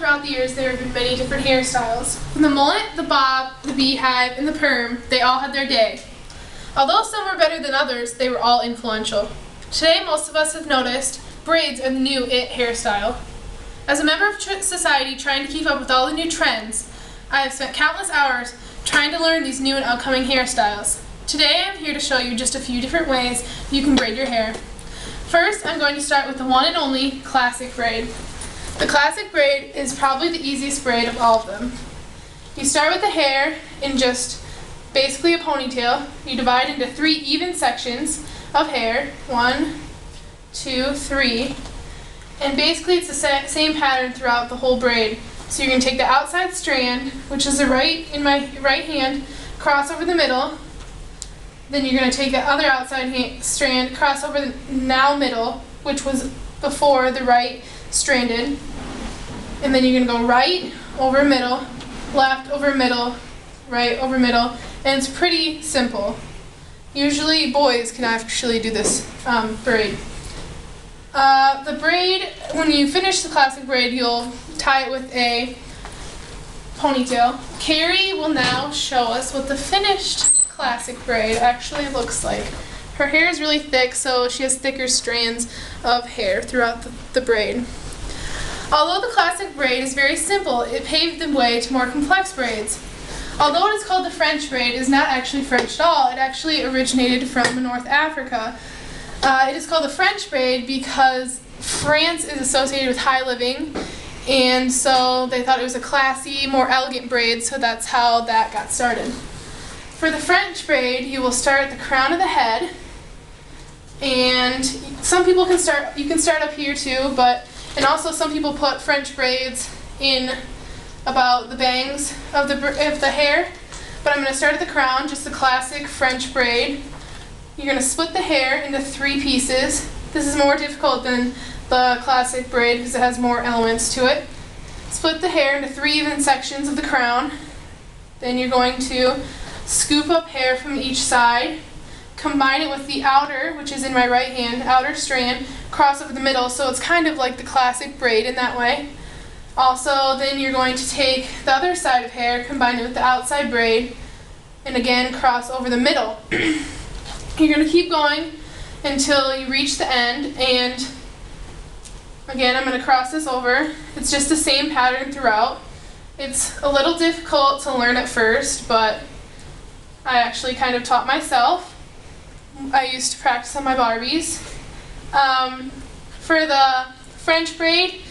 throughout the years there have been many different hairstyles. From the mullet, the bob, the beehive, and the perm, they all had their day. Although some were better than others, they were all influential. Today, most of us have noticed braids are the new it hairstyle. As a member of society trying to keep up with all the new trends, I have spent countless hours trying to learn these new and upcoming hairstyles. Today, I'm here to show you just a few different ways you can braid your hair. First, I'm going to start with the one and only classic braid. The classic braid is probably the easiest braid of all of them. You start with the hair in just basically a ponytail. You divide into 3 even sections of hair. 1, 2, 3. And basically it's the same pattern throughout the whole braid. So you're going to take the outside strand, which is in my right hand, cross over the middle. Then you're going to take the other outside strand, cross over the now middle, which was before the right stranded. And then you're going to go right over middle, left over middle, right over middle. And it's pretty simple. Usually boys can actually do this braid. The braid, when you finish the classic braid, you'll tie it with a ponytail. Carrie will now show us what the finished classic braid actually looks like. Her hair is really thick, so she has thicker strands of hair throughout the braid. Although the classic braid is very simple, it paved the way to more complex braids. Although it is called the French braid, it is not actually French at all. It actually originated from North Africa. It is called the French braid because France is associated with high living, and so they thought it was a classy, more elegant braid, so that's how that got started. For the French braid, you will start at the crown of the head, and some people you can start up here too, and also some people put French braids in about the bangs of the hair, but I'm going to start at the crown, just the classic French braid. You're going to split the hair into 3 pieces. This is more difficult than the classic braid because it has more elements to it. Split the hair into 3 even sections of the crown. Then you're going to scoop up hair from each side, combine it with the outer, which is in my right hand, outer strand, cross over the middle, so it's kind of like the classic braid in that way. Also, then you're going to take the other side of hair, combine it with the outside braid, and again cross over the middle. You're going to keep going until you reach the end, and again I'm going to cross this over. It's just the same pattern throughout. It's a little difficult to learn at first, but I actually kind of taught myself. I used to practice on my Barbies. For the French braid,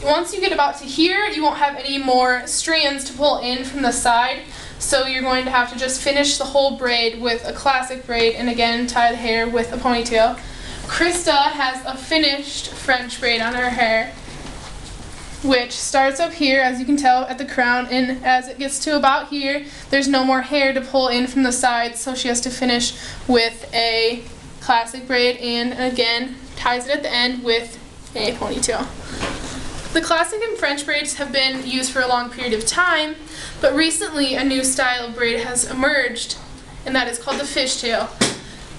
once you get about to here, you won't have any more strands to pull in from the side, so you're going to have to just finish the whole braid with a classic braid and again tie the hair with a ponytail. Krista has a finished French braid on her hair, which starts up here, as you can tell, at the crown, and as it gets to about here, there's no more hair to pull in from the sides, so she has to finish with a classic braid and again ties it at the end with a ponytail. The classic and French braids have been used for a long period of time, but recently a new style of braid has emerged, and that is called the fishtail.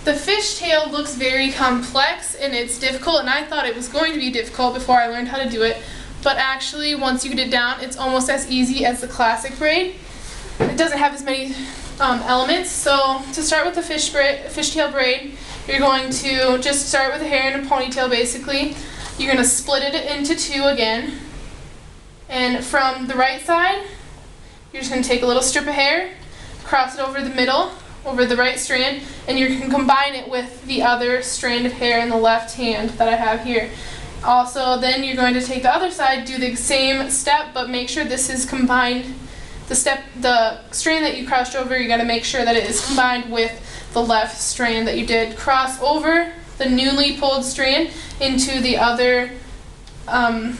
The fishtail looks very complex and it's difficult, and I thought it was going to be difficult before I learned how to do it. But actually, once you get it down, it's almost as easy as the classic braid. It doesn't have as many elements. So to start with the fishtail braid, you're going to just start with the hair in a ponytail basically. You're going to split it into 2 again. And from the right side, you're just going to take a little strip of hair, cross it over the middle, over the right strand, and you can combine it with the other strand of hair in the left hand that I have here. Also, then you're going to take the other side, do the same step, but make sure this is combined. The strand that you crossed over, you got to make sure that it is combined with the left strand that you did. Cross over the newly pulled strand into the other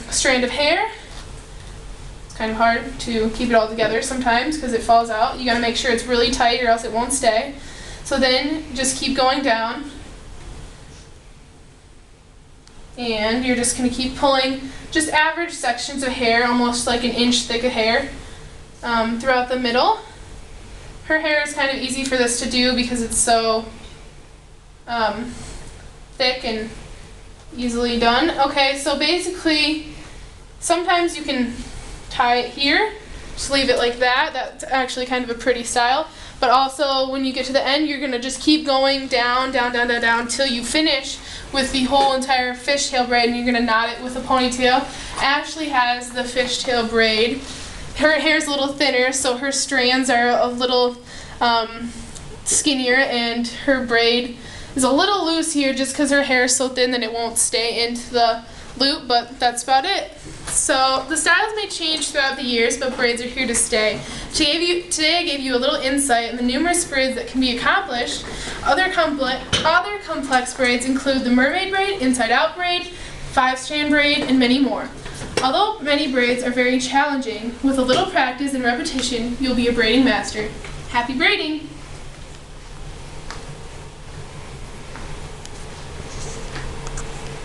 strand of hair. It's kind of hard to keep it all together sometimes because it falls out. You got to make sure it's really tight or else it won't stay. So then just keep going down. And you're just going to keep pulling just average sections of hair, almost like an inch thick of hair, throughout the middle. Her hair is kind of easy for this to do because it's so thick and easily done. Okay, so basically, sometimes you can tie it here. Just leave it like that. That's actually kind of a pretty style. But also when you get to the end, you're gonna just keep going down, down, down, down, down until you finish with the whole entire fishtail braid, and you're gonna knot it with a ponytail. Ashley has the fishtail braid. Her hair's a little thinner, so her strands are a little skinnier, and her braid is a little loose here just because her hair is so thin that it won't stay into the loop, but that's about it. So the styles may change throughout the years, but braids are here to stay. Today I gave you a little insight on the numerous braids that can be accomplished. Other complex braids include the mermaid braid, inside out braid, 5-strand braid, and many more. Although many braids are very challenging, with a little practice and repetition, you'll be a braiding master. Happy braiding!